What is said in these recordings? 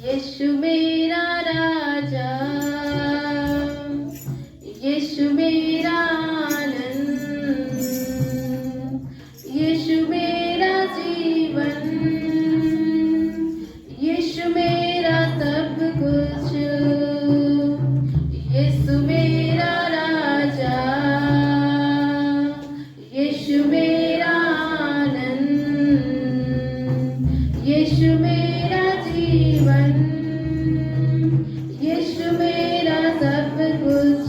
यीशु मेरा राजा, यीशु मेरा आनंद, यीशु मेरा जीवन, यीशु मेरा सब कुछ, यीशु मेरा राजा, यीशु मेरा आनंद, यीशु मेरा जीवन, यीशु मेरा सब कुछ।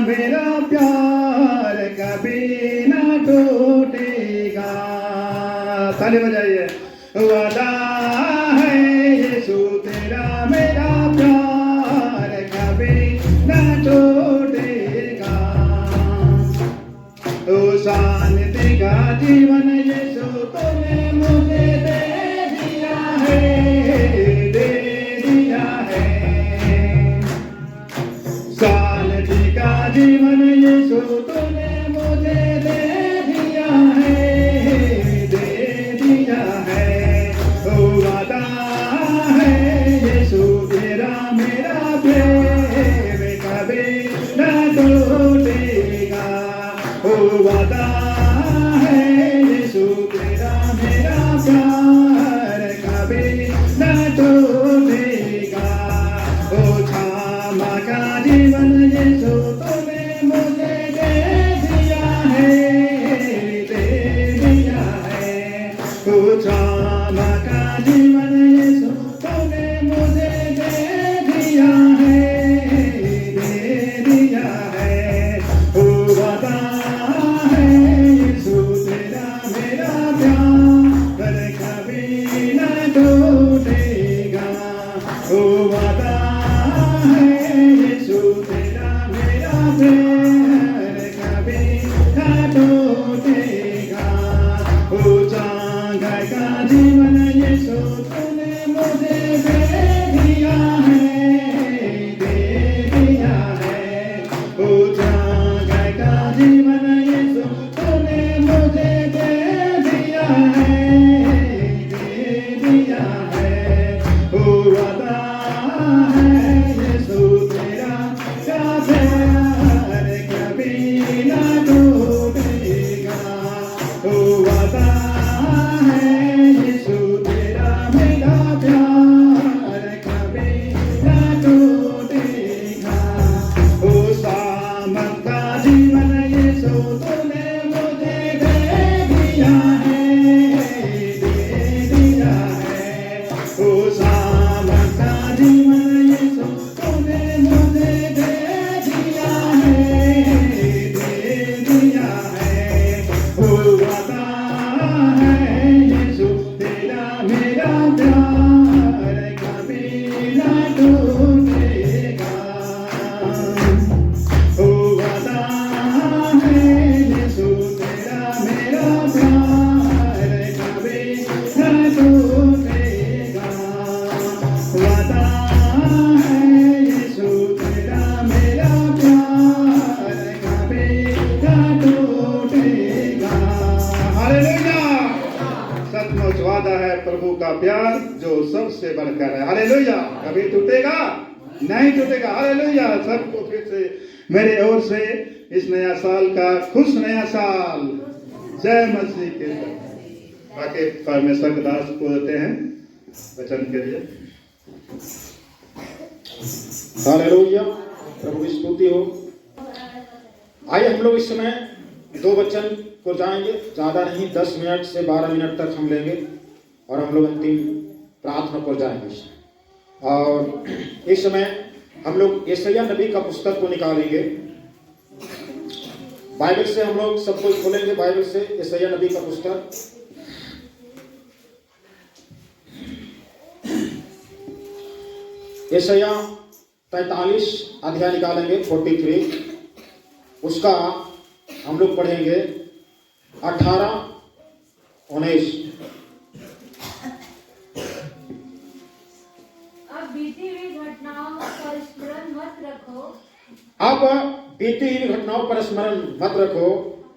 मेरा प्यार कभी ना टूटेगा। ताली बजाइए। वादा है यीशु तेरा मेरा प्यार कभी ना टूटेगा। ओ शांति का जीवन यीशु तूने मुझे दे दिया है, दे दिया है। शांति का जीवन यीशु तूने मुझे दे दिया है, दे दिया है। ओ वादा है यीशु तेरा मेरा प्रेम कभी न टूटेगा। ओ वादा है यीशु तेरा मेरा प्यार कभी न टूटेगा। ओ क्षमा का जीवन यीशु तूने मुझे दे दिया है, दे दिया है। ओ क्षमा का जीवन यीशु तूने मुझे दे दिया है, दे दिया है। ओ वादा है यीशु तेरा मेरा प्यार कभी न टूटेगा। ओ वादा है यीशु तेरा मेरा प्यार कभी न टूटेगा। ओ चांगा का जीवन यीशु तूने मुझे दे दिया है, दे दिया है। ओ चांगा का जीवन यीशु तूने मुझे दे दिया है, दे दिया है। ओ वादा है यीशु तेरा प्यार कभी न टूटेगा। ओ वादा है यीशु तेरा मेरा प्यार कभी न टूटेगा। ओ सामर्थ का जीवन यीशु तूने मुझे दे दिया है, दे दिया है। ओ सामर्थ का जीवन यीशु तूने मुझे दे दिया है, दे दिया है। ओ वादा है यीशु तेरा मेरा प्यार कभी न टूटेगा। ओ वादा है यीशु तेरा मेरा प्यार कभी न टूटेगा। वादा है यीशु तेरा मेरा प्यार कभी न टूटेगा। हालेलुया। सचमुच वादा है प्रभु का प्यार जो सबसे बढ़कर है। हालेलुया। कभी टूटेगा नहीं, टूटेगा। हालेलुया। सबको फिर से मेरे ओर से इस नया साल का खुश नया साल। जय मसीह के। बाकी परमेश्वर के दास को देते हैं वचन के लिए। हालेलुया। प्रभु की स्तुति हो। आइए हम लोग इस समय दो वचन को जाएंगे, ज्यादा नहीं, 10 मिनट से 12 मिनट तक हम लेंगे और हम लोग अंतिम प्रार्थना को जाएंगे। और इस समय हम लोग यशायाह नबी का पुस्तक को निकालेंगे। बाइबल से हम लोग सब कुछ खोलेंगे। बाइबल से यशायाह नबी का पुस्तक यशायाह 43 अध्याय निकालेंगे, 43। उसका हम लोग पढ़ेंगे 18, 19। अब बीती हुई घटनाओं पर स्मरण मत रखो, अब बीती हुई घटनाओं पर स्मरण मत रखो,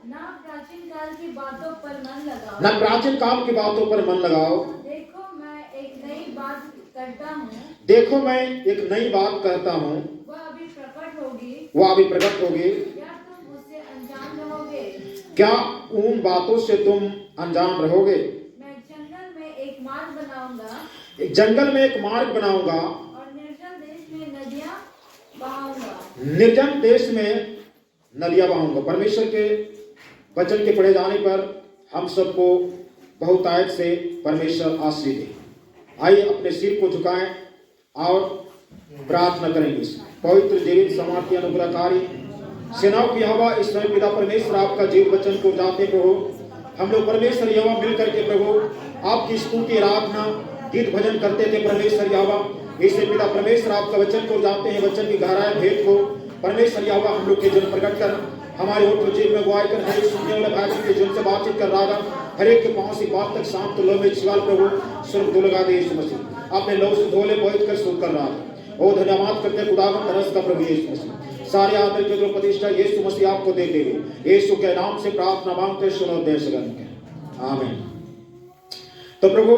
ना प्राचीन काल की बातों पर मन लगाओ। न प्राचीन काल की बातों पर मन लगाओ। देखो मैं एक नई बात करता हूँ, देखो मैं एक नई बात करता हूँ, वह अभी प्रकट होगी। वह अभी प्रकट होगी। क्या तुम उससे अनजान रहोगे? क्या उन बातों से तुम अनजान रहोगे? मैं जंगल में एक मार्ग बनाऊंगा एक जंगल में एक मार्ग बनाऊंगा और निर्जन देश में नदियां बहाऊंगा। निर्जन देश में नदियां बहाऊंगा। परमेश्वर के वचन के पढ़े जाने पर हम सबको बहुतायत से परमेश्वर आशीष दे। आइए अपने सिर को झुकाएं और प्रार्थना करेंगे। पवित्र जीवित समाप्ति अनुग्रहकारी सेनाओं की यहोवा इस समय पिता परमेश्वर आपका जीव वचन को जाते प्रभु, हम लोग परमेश्वर यहोवा मिल करके प्रभु आपकी स्तुति आराधना गीत भजन करते थे परमेश्वर यहोवा। इससे पिता परमेश्वर आपका वचन को जानते हैं, वचन की गहराई भेद को परमेश्वर यहोवा हम लोग के जन प्रकट कर, हमारे होठ जीव में गुआई कर, हर एक सुनने वाले भाई के जिनसे बातचीत कर रहा था, हर एक के पांव से बात तक शांत लो में सवाल प्रभु स्वर्ग दो लगा दे यीशु मसीह, अपने लहू से धोले पहुंच कर शुरू कर रहा था। ओ धन्यवाद करते खुदावंद तरस का प्रभु यीशु मसीह, सारे आदर के जो प्रतिष्ठा यीशु मसीह आपको देते हुए यीशु के नाम से प्रार्थना मांगते सुनो दे सकें, आमीन। तो प्रभु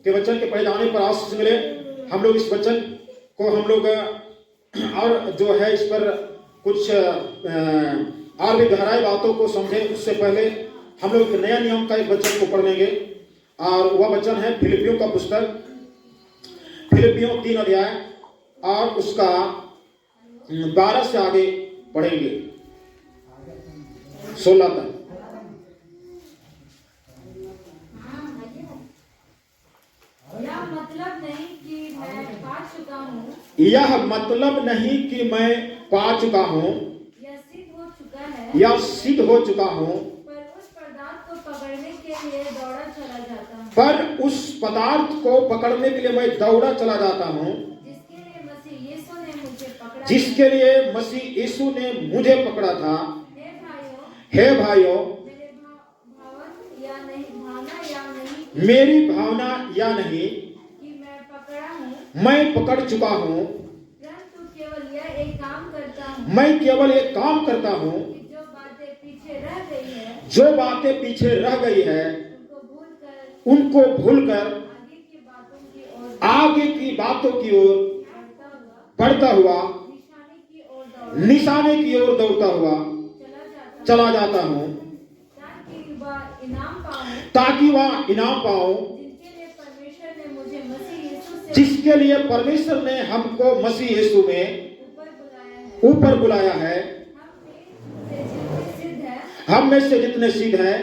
के वचन के पढ़े जाने पर आशीष मिले। हम लोग इस वचन को हम लोग और जो है इस पर कुछ और भी गहराई बातों को समझे, उससे पहले हम लोग नया नियम का एक वचन को पढ़ेंगे और वह वचन है फिलिपियों का पुस्तक, फिलिपियों 3 अध्याय और उसका 12 से आगे पढ़ेंगे 16 तक। यह मतलब नहीं कि मैं पा चुका हूँ, यह मतलब नहीं कि मैं पा चुका हूँ, यह सिद्ध हो चुका है, या सिद्ध हो चुका हूँ, पर उस पदार्थ को पकड़ने के लिए दौड़ा चला जाता हूँ, पर उस पदार्थ को पकड़ने के लिए मैं दौड़ा चला जाता हूँ, जिसके लिए मसीह यीशु ने मुझे पकड़ा। जिसके लिए मसीह यीशु ने मुझे पकड़ा था। हे भाइयों, हे भाइयों, मेरे भावना या नहीं मेरी भावना या नहीं कि मैं पकड़ा हूँ, मैं पकड़ चुका हूँ, परंतु केवल यह एक काम करता हूँ मैं केवल एक काम करता हूँ कि जो बातें पीछे रह गई है जो बातें पीछे रह गई है उनको भूलकर उनको भूलकर आगे की बातों की ओर आगे की बातों की ओर बढ़ता हुआ बढ़ता हुआ निशाने की ओर दौड़ता हुआ चला जाता चला जाता हूँ, ताकि वह इनाम पाऊं ताकि वह इनाम पाऊँ, जिसके लिए परमेश्वर ने मुझे मसीह यीशु से जिसके लिए परमेश्वर ने हमको मसीह यीशु में ऊपर बुलाया है। ऊपर बुलाया है। हम में से जितने सिद्ध हैं हम में से जितने सिद्ध हैं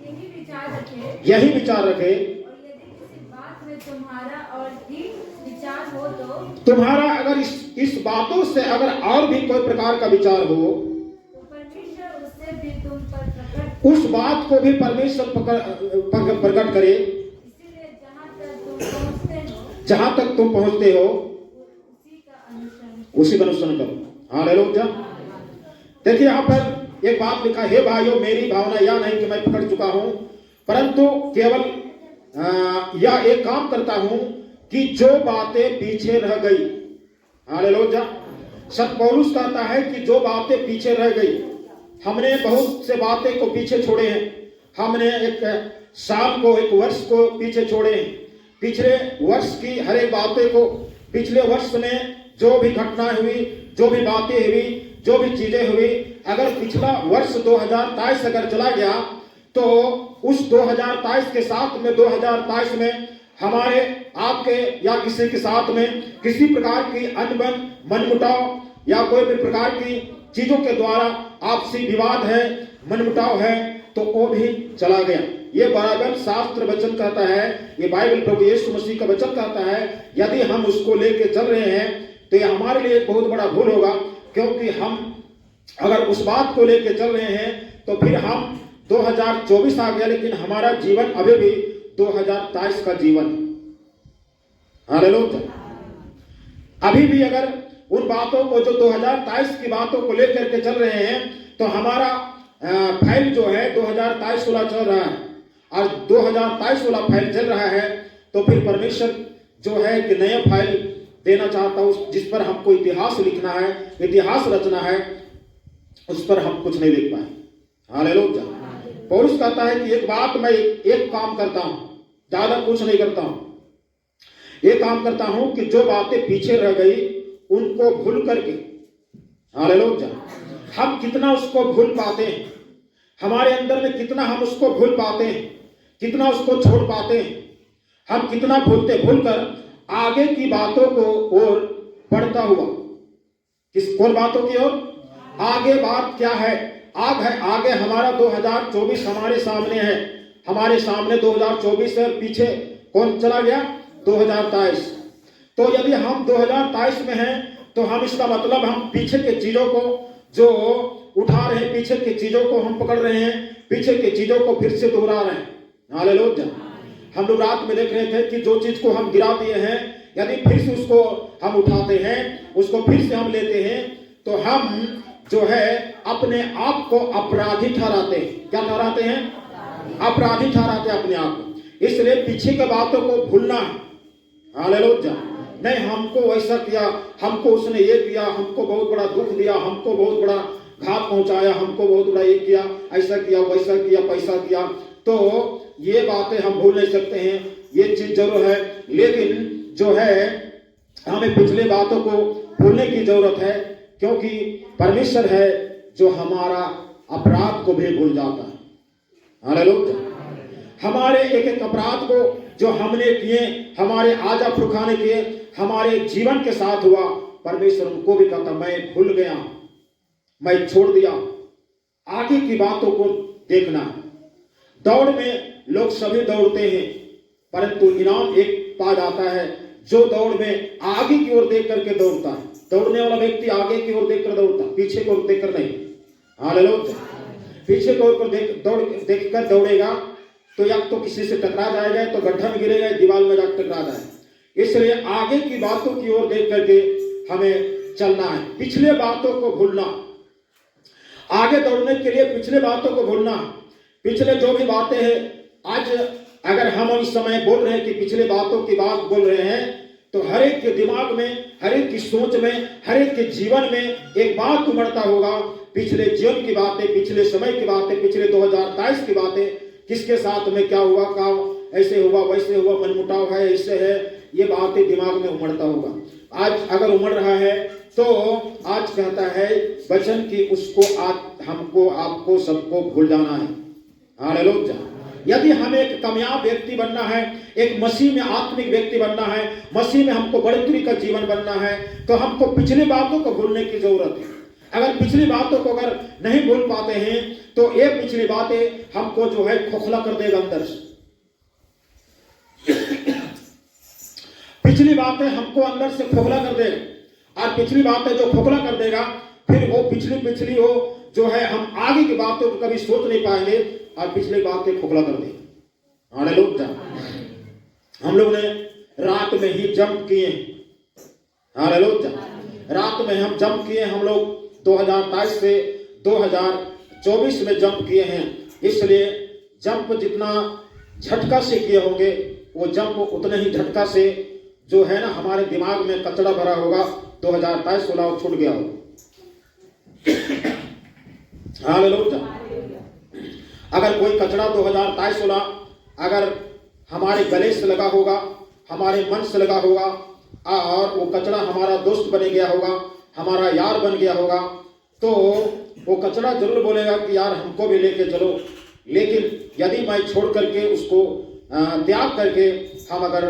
यही विचार रखें, यही विचार रखे। और यदि किसी बात में तुम्हारा और भी विचार हो तो तुम्हारा अगर इस बातों से अगर और भी कोई प्रकार का विचार हो परमेश्वर उससे भी तुम पर प्रकट, उस बात को भी परमेश्वर प्रकट करे। इसीलिए जहां तक तुम पहुंचते हो उसी का अनुसरण उसी का अनुसरण करो। हालेलुया। देखिए यहाँ पर एक बात लिखा, हे भाइयों, मेरी भावना यह नहीं कि मैं पकड़ चुका हूं, परंतु केवल यह एक काम करता हूं कि जो बातें पीछे रह गई। हालेलुया। संत पौलुस कहता है कि जो बातें पीछे रह गई, हमने बहुत से बातें को पीछे छोड़े हैं। हमने एक साल को, एक वर्ष को पीछे छोड़े हैं। पिछले वर्ष की हर एक बातें को, पिछले वर्ष में जो भी घटनाएं हुई, जो भी बातें हुई, जो भी चीजें हुई, अगर पिछला वर्ष 2023 अगर चला गया तो उस 2023 के साथ में 2023 में हमारे, आपके या किसी के साथ में किसी प्रकार की अनबन, मनमुटाव या कोई भी प्रकार की चीजों के द्वारा आपसी विवाद है, मनमुटाव है, तो वो भी चला गया। ये बाइबल शास्त्र वचन कहता है, ये बाइबल प्रभु यीशु मसीह का वचन कहता है, यदि हम उसको लेके चल रहे हैं तो ये हमारे लिए एक बहुत बड़ा भूल होगा, क्योंकि हम अगर उस बात को लेके चल रहे हैं तो फिर हम 2024 आ गया, लेकिन हमारा जीवन अभी भी 2023 का जीवन है। हालेलुया। अभी भी अगर उन बातों को, जो 2023 की बातों को लेकर के चल रहे हैं, तो हमारा फाइल जो है 2023 वाला चल रहा है और 2023 वाला फाइल चल रहा है, तो फिर परमेश्वर जो है कि नया फाइल देना चाहता हूं, जिस पर हमको इतिहास लिखना है, इतिहास रचना है, उस पर हम कुछ नहीं लिख पाए। हालेलुया। पौलुस कहता है कि एक बात मैं एक काम करता हूं, ज्यादा कुछ नहीं करता हूं, एक काम करता हूं कि जो बातें पीछे रह गई उनको भूल करके। हालेलुया। हम कितना उसको भूल पाते हैं, हमारे अंदर में कितना हम उसको भूल पाते हैं, कितना उसको छोड़ पाते हैं, हम कितना भूलकर आगे की बातों को ओर बढ़ता हुआ, किस कौन बातों की ओर? आगे बात क्या है? आगे हमारा 2024 हमारे सामने है, हमारे सामने 2024 है, पीछे कौन चला गया? 2023। तो यदि हम 2023 में हैं तो हम इसका मतलब हम पीछे के चीजों को जो उठा रहे हैं, पीछे की चीजों को हम पकड़ रहे हैं, पीछे की चीजों को फिर से दोहरा रहे हैं। हालेलुया। हम लोग रात में देख रहे थे कि जो चीज को हम गिरा दिए हैं, यदि फिर से उसको हम उठाते हैं, उसको फिर से हम लेते हैं, तो हम जो है अपने आप को अपराधी ठहराते हैं। क्या ठहराते हैं? अपराधी ठहराते हैं अपने आप को। इसलिए पीछे की बातों को भूलना है। हालेलुया। नहीं, हमको वैसा किया, हमको उसने ये किया, हमको बहुत बड़ा दुख दिया, हमको बहुत बड़ा घात पहुंचाया, हमको बहुत बड़ा ये किया, ऐसा किया, वैसा किया, पैसा किया, तो ये बातें हम भूल नहीं सकते हैं। ये चीज जरूर है, लेकिन जो है हमें पिछले बातों को भूलने की जरूरत है, क्योंकि परमेश्वर है जो हमारा अपराध को भी भूल जाता है। हालेलुया। हमारे एक एक अपराध को जो हमने किए, हमारे आजा पुरखा ने किए, हमारे जीवन के साथ हुआ, परमेश्वर उनको भी कहता मैं भूल गया, मैं छोड़ दिया। आगे की बातों को देखना है। दौड़ में लोग सभी दौड़ते हैं, परंतु इनाम एक पा जाता है जो दौड़ में आगे की ओर देख करके दौड़ता है। दौड़ने वाला व्यक्ति आगे की ओर देखकर दौड़ता, पीछे की ओर देखकर नहीं। हालेलुया। पीछे की ओर देखकर दौड़ेगा तो या तो किसी से टकरा जाएगा, तो गड्ढा में गिरेगा, दीवार में जाकर टकरा जाएगा। इसलिए आगे की बातों की ओर देख करके हमें चलना है, पिछले बातों को भूलना। आगे दौड़ने के लिए पिछले बातों को भूलना। पिछले जो भी बातें हैं, आज अगर हम इस समय बोल रहे हैं कि पिछले बातों की बात बोल रहे हैं, तो हर एक के दिमाग में, हर एक की सोच में, हर एक के जीवन में एक बात उमड़ता होगा, पिछले जीवन की बातें, पिछले समय की बातें, पिछले 2023 की बातें, किसके साथ में क्या हुआ, क्या ऐसे हुआ, वैसे हुआ, मनमुटाव है, ऐसे है, ये बातें दिमाग में उमड़ता होगा। आज अगर उमड़ रहा है तो आज कहता है वचन की उसको आज हमको, आपको, सबको भूल जाना है। हालेलुया। यदि हमें एक कामयाब व्यक्ति बनना है, एक मसीह में आत्मिक व्यक्ति बनना है, मसीह में हमको बढ़ोतरी का जीवन बनना है, तो हमको पिछली बातों को भूलने की जरूरत है। अगर पिछली बातों को अगर नहीं भूल पाते हैं तो ये पिछली बातें हमको जो है खोखला कर देगा अंदर से। पिछली बातें हमको अंदर से खोखला कर देगा, और पिछली बातें जो खोखला कर देगा, फिर वो पिछली हो जो है हम आगे की बातों को कभी सोच नहीं पाएंगे, और पिछली बातें खोखला कर देगा। हालेलुया। हम लोग ने रात में ही जंप किए। हालेलुया। रात में हम जंप किए, हम लोग 2023 से 2024 में जंप किए हैं। इसलिए जंप जितना झटका से किए होंगे, वो जंप उतने ही झटका से जो है ना हमारे दिमाग में कचरा भरा होगा, 2023 वाला छूट गया होगा। हालेलुया। अगर कोई कचरा 2023 वाला अगर हमारे गले से लगा होगा, हमारे मन से लगा होगा, और वो कचरा हमारा दोस्त बन गया होगा, हमारा यार बन गया होगा, तो वो कचरा जरूर बोलेगा कि यार हमको भी लेके चलो। लेकिन यदि मैं छोड़ करके उसको त्याग करके हम अगर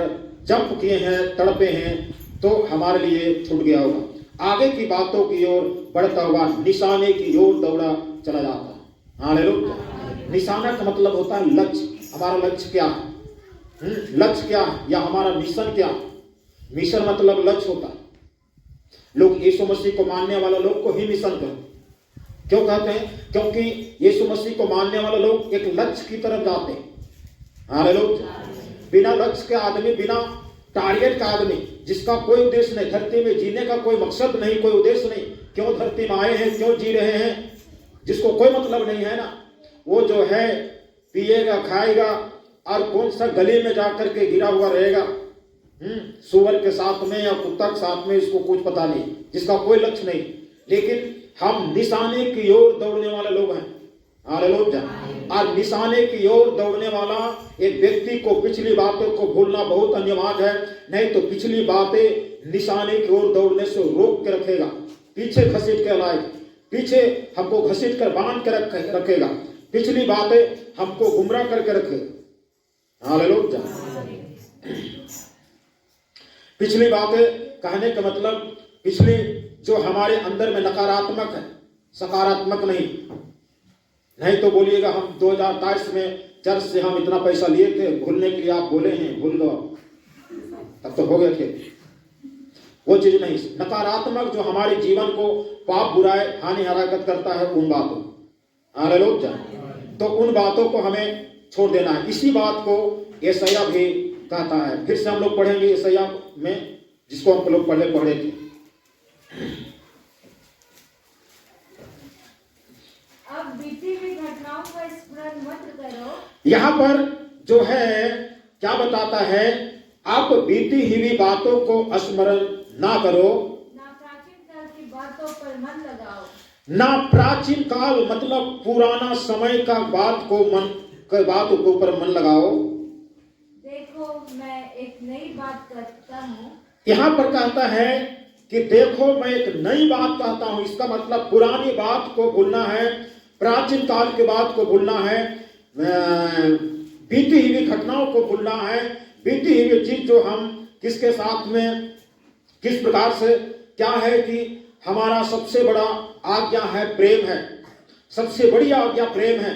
जंप किए हैं, तड़पे हैं, तो हमारे लिए छूट गया होगा। आगे की बातों की ओर बढ़ता हुआ निशाने की ओर दौड़ा चला जाता है। हालेलुया। निशाना का मतलब होता है लक्ष्य। हमारा लक्ष्य क्या है? लक्ष्य क्या है, या हमारा मिशन क्या है? मिशन मतलब लक्ष्य होता है। लोग यीशु मसीह को मानने वाला लोग को ही मिशन कहते हैं। क्यों कहते हैं? क्योंकि यीशु मसीह को मानने वाले लोग एक लक्ष्य की तरफ जाते हैं। हालेलुया। बिना लक्ष्य के आदमी, बिना टारगेट का आदमी, जिसका कोई उद्देश्य नहीं, धरती में जीने का कोई मकसद नहीं, कोई उद्देश्य नहीं, क्यों धरती में आए हैं, क्यों जी रहे हैं, जिसको कोई मतलब नहीं है ना, वो जो है पिएगा, खाएगा, और कौन सा गली में जाकर के गिरा हुआ रहेगा, सुअर के साथ में या कुत्ता के साथ में, इसको कुछ पता नहीं, जिसका कोई लक्ष्य नहीं। लेकिन हम निशाने की ओर दौड़ने वाले लोग हैं। हालेलुया। और निशाने की ओर दौड़ने वाला एक व्यक्ति को पिछली बातों को भूलना बहुत अनिवार्य है, नहीं तो पिछली बातें निशाने की ओर दौड़ने से रोक के रखेगा, पीछे घसीट के लाएगा, पीछे हमको घसीट कर बांध के रखेगा, पिछली बातें हमको गुमराह करके रखेगा। हालेलुया। पिछली बातें कहने का मतलब पिछली जो हमारे अंदर में नकारात्मक है, सकारात्मक नहीं तो बोलिएगा हम 2023 में चर्च से हम इतना पैसा लिए थे, भूलने के लिए आप बोले हैं, भूल गए, तब तो हो गए थे। वो चीज नहीं। नकारात्मक जो हमारे जीवन को पाप बुराई हानि हरकत करता है उन बातों, हालेलुया, तो उन बातों को हमें छोड़ देना है। इसी बात को यशायाह भी कहता है। फिर से हम लोग पढ़ेंगे यशायाह में, जिसको हम लोग पढ़े थे। अब बीती हुई घटनाओं का स्मरण मत करो। यहाँ पर जो है क्या बताता है, आप बीती हुई बातों को स्मरण ना करो, ना प्राचीन काल की बातों पर मन लगाओ। ना प्राचीन काल मतलब पुराना समय का बात के ऊपर मन लगाओ। देखो मैं एक नई बात करता हूँ। यहाँ पर कहता है कि देखो मैं एक नई बात कहता हूँ। इसका मतलब पुरानी बात को भूलना है, प्राचीन काल के बात को भूलना है, बीती हुई घटनाओं को भूलना है, बीती हुई चीज जो हम किसके साथ में किस प्रकार से क्या है कि हमारा सबसे बड़ा आज्ञा है प्रेम है, सबसे बड़ी आज्ञा प्रेम है।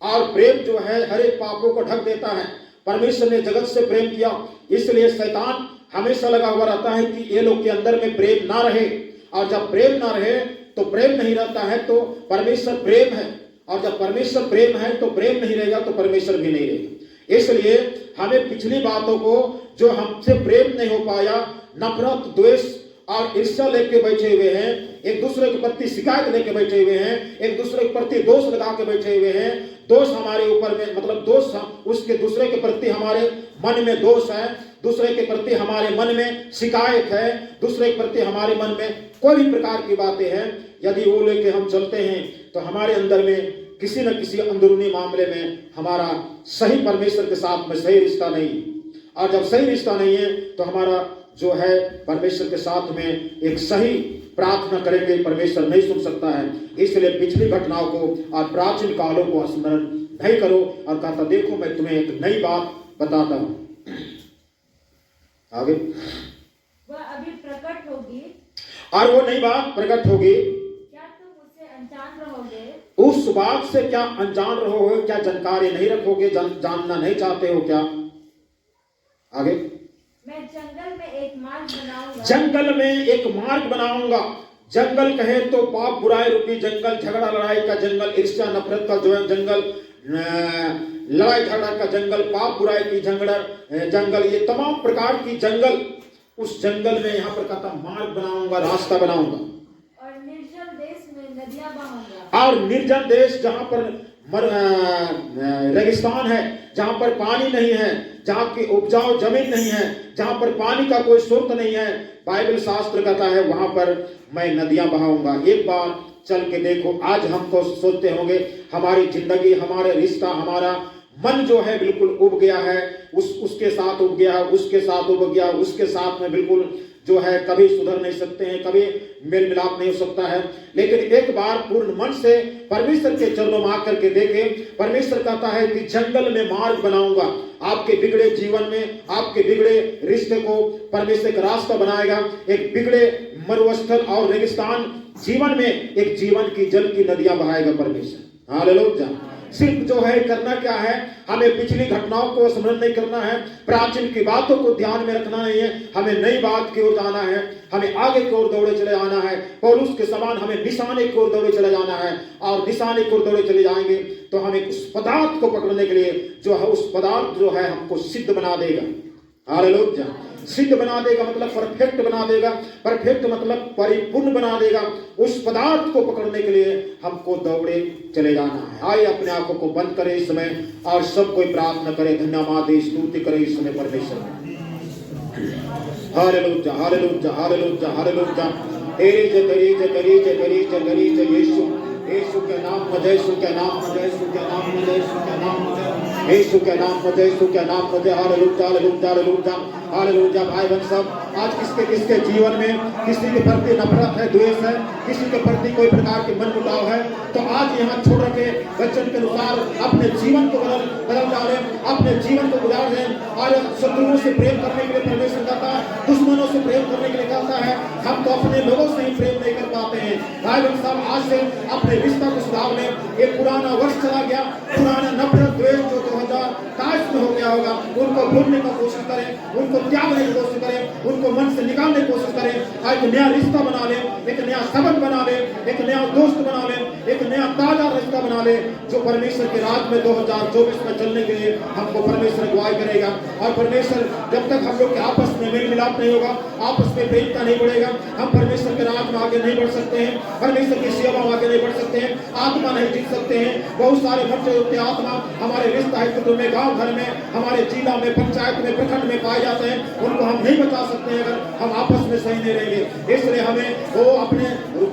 और प्रेम जो है हर एक पापों को ढक देता है। परमेश्वर ने जगत से प्रेम किया, इसलिए शैतान हमेशा लगा हुआ रहता है कि ये लोग के अंदर में प्रेम ना रहे। और जब प्रेम ना रहे तो प्रेम नहीं रहता है, तो परमेश्वर प्रेम है, और जब परमेश्वर प्रेम है तो प्रेम नहीं रहेगा तो परमेश्वर भी नहीं रहेगा। इसलिए हमें पिछली बातों को जो हमसे प्रेम नहीं हो पाया, नफरत द्वेष और ईर्ष्या लेके बैठे हुए हैं, एक दूसरे के प्रति शिकायत लेके बैठे हुए हैं, एक दूसरे के प्रति दोष लगा के बैठे हुए हैं। दोष हमारे ऊपर में मतलब दोष उसके दूसरे के प्रति हमारे मन में दोष है, दूसरे के प्रति हमारे मन में शिकायत है, दूसरे के प्रति हमारे मन में कोई भी प्रकार की बातें हैं। यदि वो लेके हम चलते हैं तो हमारे अंदर में किसी न किसी अंदरूनी मामले में हमारा सही परमेश्वर के साथ में सही रिश्ता नहीं। और जब सही रिश्ता नहीं है तो हमारा जो है परमेश्वर के साथ में एक सही प्रार्थना करेंगे, परमेश्वर नहीं सुन सकता है। इसलिए पिछली घटनाओं को और प्राचीन कालों को स्मरण नहीं करो। और कहता देखो मैं तुम्हें एक नई बात बताता हूं। आगे वह अभी प्रकट होगी, और वो नई बात प्रकट होगी। क्या तुम उससे अनजान रहोगे? उस बात से क्या अनजान रहोगे? क्या जानकारी नहीं रखोगे? जानना नहीं चाहते हो क्या? आगे मैं जंगल में एक मार्ग बनाऊंगा। जंगल में एक मार्ग बनाऊंगा। जंगल कहे तो पाप बुराई रूपी जंगल, झगड़ा लड़ाई का जंगल, ईर्ष्या नफरत का जो है जंगल, लड़ाई झगड़ा का जंगल, पाप बुराई की जंगल, ये तमाम प्रकार की जंगल। उस जंगल में यहाँ पर कहता मार्ग बनाऊंगा, रास्ता बनाऊंगा। और निर्जन देश में नदियां बहाऊंगा। और निर्जन देश जहां पर रेगिस्तान है, जहां पर पानी नहीं है, जहां की उपजाऊ जमीन नहीं है, जहां पर पानी का कोई स्रोत नहीं है, बाइबल शास्त्र कहता है वहां पर मैं नदियां बहाऊंगा। एक बार चल के देखो। आज हम तो सोचते होंगे हमारी जिंदगी, हमारे रिश्ता, हमारा मन जो है बिल्कुल उब गया है, उसके साथ उब गया, उसके साथ उब गया, उसके साथ में बिल्कुल जो है कभी सुधर नहीं सकते हैं, कभी मेल मिलाप नहीं हो सकता है। लेकिन एक बार पूर्ण मन से परमेश्वर के चरणों में आकर के देखें। परमेश्वर कहता है कि जंगल में मार्ग बनाऊंगा। आपके बिगड़े जीवन में, आपके बिगड़े रिश्ते को परमेश्वर का रास्ता बनाएगा। एक बिगड़े मरुस्थल और रेगिस्तान जीवन में एक जीवन की जल की नदियां बहाएगा परमेश्वर। हालेलुया। सिर्फ जो है करना क्या है, हमें पिछली घटनाओं को स्मरण नहीं करना है, प्राचीन की बातों को ध्यान में रखना नहीं है, हमें नई बात की ओर जाना है, हमें आगे की ओर दौड़े चले जाना है। पौलुस के समान हमें निशाने की ओर दौड़े चले जाना है। और निशाने की ओर दौड़े चले जाएंगे तो हमें उस पदार्थ को पकड़ने के लिए जो है उस पदार्थ जो है हमको सिद्ध बना देगा। हालेलुया। सिद्ध बना देगा मतलब परफेक्ट बना देगा। परफेक्ट मतलब परिपूर्ण बना देगा। उस पदार्थ को पकड़ने के लिए हमको दौड़े चले जाना है। आइए अपने आंखों को बंद करें इस समय और सब कोई प्रार्थना करे, धन्यवाद दे, स्तुति करे इस समय परमेश्वर। Hallelujah, hallelujah, hallelujah, hallelujah. तेरी जय, तेरी जय, तेरी जय, तेरी जय, तेरी जय यीशु। यीशु के नाम में जय, यीशु के नाम में जय, यीशु के नाम में जय, यीशु के नाम में जय, यीशु के नाम में जय, यीशु के नाम में जय। Hallelujah, hallelujah, hallelujah, hallelujah. भाई बहन सब, आज किसके किसके जीवन में किसी के प्रति नफरत है, द्वेष है, किसी के प्रति कोई प्रकार के मन मुटाव है, तो आज यहाँ छोड़ रखे वचन के अनुसार अपने जीवन को बदल डालें, अपने जीवन को गुजार दें। और शत्रुओं से प्रेम करने के लिए परमेश्वर कहता है, दुश्मनों से प्रेम करने के लिए कहता है। हम तो अपने लोगों से ही प्रेम नहीं कर पाते हैं। भाई बहन साहब, आज से अपने रिश्ता को सुधार लें। एक पुराना वर्ष चला गया, पुराना नफरत द्वेष जो 2022 में हो गया होगा, उनको भूलने का कोशिश करें, उनको त्यागने की कोशिश करें, उनको मन से निकालने की कोशिश करें, एक नया रिश्ता बना ले, एक नया संबंध बना ले, एक नया दोस्त बना ले, एक नया ताजा रिश्ता बना ले, जो परमेश्वर के राज में 2024 में चलने के लिए हमको परमेश्वर अगुवाई करेगा। और परमेश्वर जब तक हम लोग के आपस में मेल मिलाप नहीं होगा, आपस में प्रेमता नहीं बढ़ेगा, हम परमेश्वर के राज में आगे नहीं बढ़ सकते हैं, परमेश्वर की सेवा में आगे नहीं बढ़ सकते हैं, आत्मा नहीं जीत सकते हैं। बहुत सारे बच्चे होते आत्मा हमारे रिश्ता हित में, गांव घर में, हमारे जिला में, पंचायत में, प्रखंड में पाए जाते हैं, उनको हम नहीं बचा सकते हैं अगर हम आपस में सही नहीं रहेंगे। इसलिए हमें वो अपने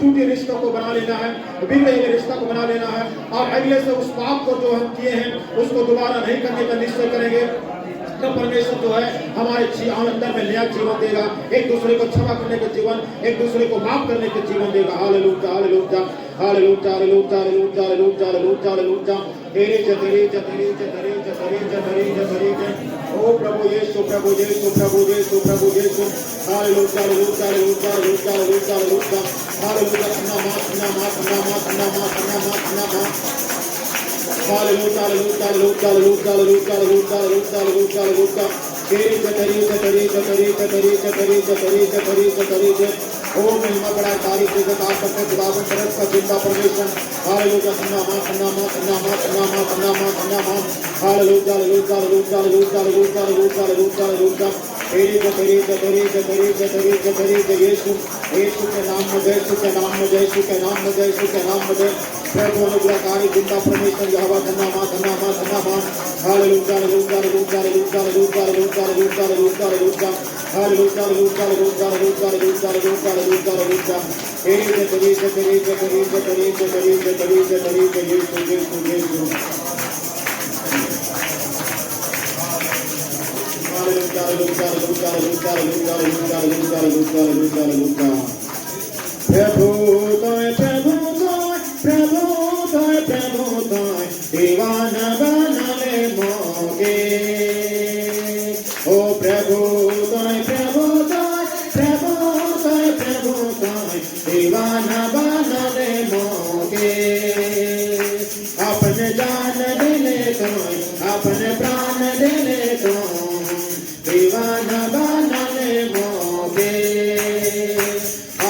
टूटे रिश्तों को बना लेना है, बिगड़े हुए रिश्ता को बना लेना है, और अगले से उस पाप को जो हम किए हैं उसको दोबारा नहीं करने का निश्चय करेंगे। तो परमेश्वर जो है हमारे अंदर में नया जीवन देगा, एक दूसरे को क्षमा करने के जीवन, एक दूसरे को माफ करने के जीवन देगा। Hallelujah hallelujah hallelujah hallelujah hallelujah hallelujah hallelujah hallelujah. तेरे जतरे जतरे जतरे जतरे जतरे जतरे ओ प्रभु यीशु प्रभु यीशु प्रभु यीशु प्रभु Yeshu. Hallelujah hallelujah hallelujah hallelujah hallelujah hallelujah hallelujah. नामा नामा नामा नामा नामा नामा। Hallelujah hallelujah hallelujah hallelujah hallelujah hallelujah hallelujah hallelujah. तेरे जतरे जतरे जतरे जतरे जतरे जतरे जतरे जतरे। ओ महिमा बड़ा तारीफ के जगह सबके खुदावन तरफ का जिंदा परमेश्वर। हालेलुया नामा नामा नामा नामा नामा नामा। Hallelujah hallelujah hallelujah hallelujah hallelujah hallelujah hallelujah hallelujah. तेरे जतरे जतरे जतरे जतरे जतरे यीशु यीशु के नाम में जय, यीशु के नाम में जय, यीशु के नाम में जय, यीशु के नाम में जय। प्रभु अनुग्रहकारी जिंदा परमेश्वर यहोवा धन्यवाद धन्यवाद धन्यवाद। Hallelujah hallelujah hallelujah hallelujah hallelujah hallelujah hallelujah hallelujah hallelujah hallelujah hallelujah hallelujah hallelujah hallelujah hallelujah hallelujah. तेरे जतरे जतरे जतरे जतरे जतरे जतरे जतरे Yeshu Yeshu Yeshu. Hallelujah hallelujah hallelujah hallelujah hallelujah hallelujah hallelujah hallelujah hallelujah. प्रभु तोय प्रभु तोय प्रभु तोय प्रभु तोय दीवाना बनावे मोगे। ओ प्रभु तोय प्रभु तोय प्रभु तोय प्रभु तोय दीवाना बनावे मोगे। अपने जान देले तोय अपने प्राण देले तोय दीवाना बनावे मोगे।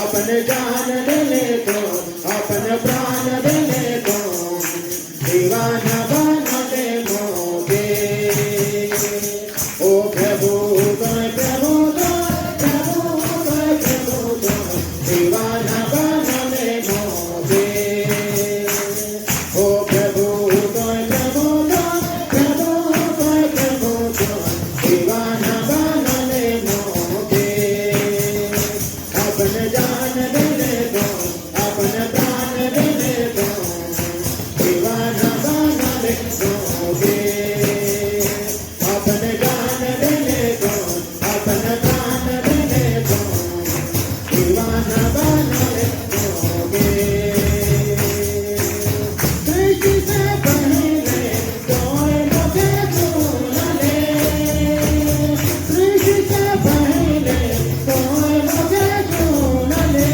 अपने जान देले तो अपने प्राण देले तो दीवाना बना दे मोगे। ओ प्रभु तोय प्रभु तोय प्रभु तोय प्रभु तोय दीवाना बना दे मोगे। ओ प्रभु तोय प्रभु तोय प्रभु तोय प्रभु तोय दीवाना बना दे मोगे। अपने जान देले तो अपने प्राण देले तो दीवाना बना दे मोगे। अपने जान देले तो अपने प्राण देले तो दीवाना बना दे मोगे। सृष्टि से पहले कोई मुझे सुन ले, सृष्टि से पहले कोई मुझे सुन ले।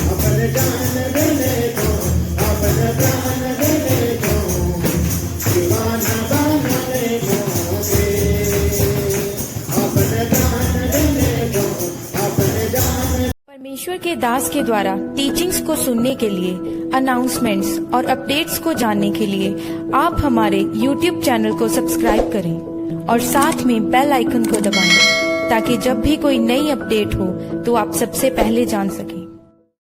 अपने जान देले तो अपने प्राण देले तो दीवाना बना दे मोगे। अपने प्राण देले तो अपने जान। परमेश्वर के दास के द्वारा टीचिंग्स को सुनने के लिए, अनाउंसमेंट्स और अपडेट्स को जानने के लिए आप हमारे YouTube चैनल को सब्सक्राइब करें और साथ में बेल आइकन को दबाएं ताकि जब भी कोई नई अपडेट हो तो आप सबसे पहले जान सकें।